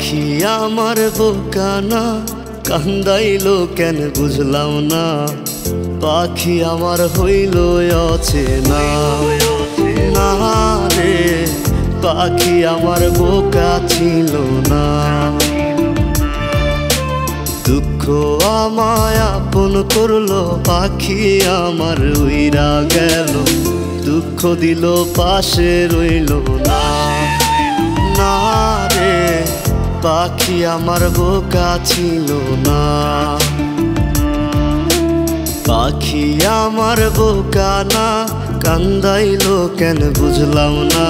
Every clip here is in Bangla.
পাখি আমার বোকা না, কান্দাইলো কেন বুঝলাম না। পাখি আমার হইল অচেনা না রে, পাখি আমার বোকা ছিল না। দুঃখ আমায় আপন করলো, পাখি আমার উইরা গেল। দুঃখ দিল পাশে রইল না, না রে পাখি আমার বোকা ছিল না। পাখি আমার বোকা না, কান্দাইলো কেন বুঝলাম না।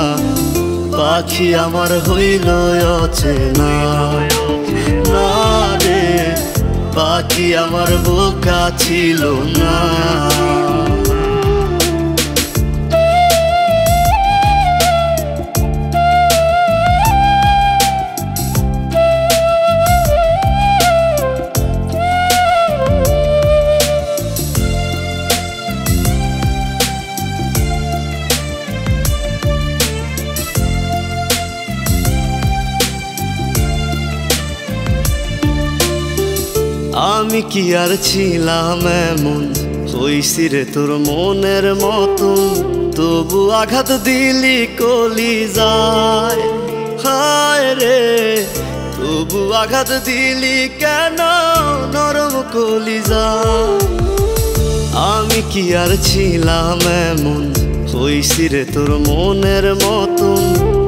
পাখি আমার হইল অচেনা না রে, পাখি আমার বোকা ছিল না। আমি কি আর ছিলাম এমন, হইছি রে তোর মনের মতন। তবু আঘাত দিলি কলিজায়, হায় রে তবু আঘাত দিলি কেন নরম কলিজায়। আমি কি আর ছিলাম এমন, হইছি রে তোর মনের মতন।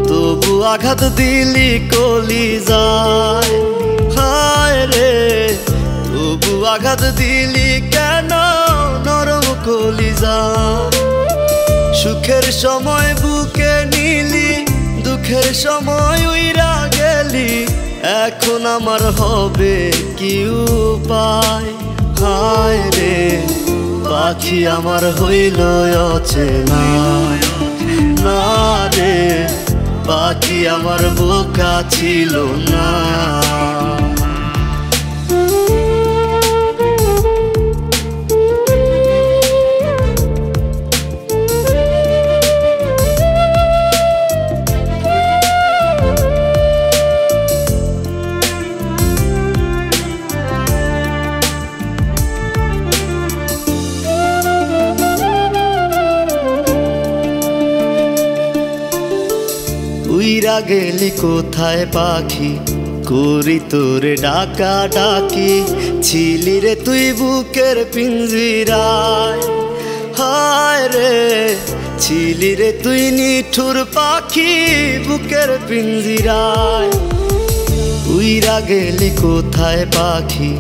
তবু আঘাত দিলি কলিজায়, হায় রে তবু আঘাত দিলি কেন নরম কলিজায়। সুখের সময় বুকে নিলি, দুঃখের সময় উইরা গেলি। এখন আমার হবে কি উপায়, হায় রে পাখি আমার হইল অচেনা না রে, পাখি আমার বোকা ছিল না। উইরা গেলি কোথায় পাখি, করি তোরে ডাকা ডাকি। ছিলি রে তুই বুকের পিঞ্জিরায়, হায় রে ছিলি রে তুই নিঠুর পাখি বুকের পিঞ্জিরায়। উইরা গেলি কোথায় পাখি,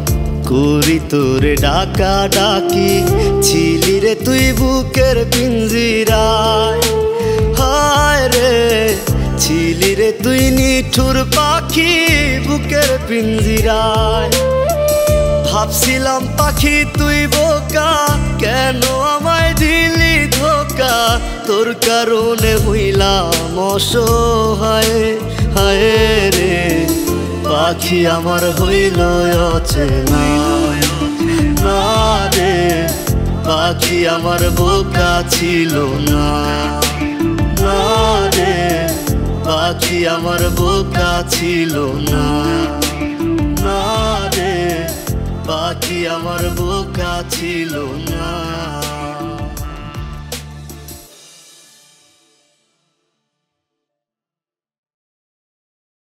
করি তোরে ডাকা ডাকি। ছিলি রে তুই বুকের পিঞ্জিরায়, হায় রে ছিলি রে তুই নিঠুর পাখি বুকের পিঞ্জিরায়। ভাবছিলাম পাখি তুই বোকা, কেন আমায় দিলি ধোকা। তোর কারণে হইলাম অসহায়, হায় রে পাখি আমার হইল অচেনা না রে, পাখি আমার বোকা ছিল না, না রে পাখি আমার বোকা ছিল না, না রে পাখি আমার বোকা ছিল না।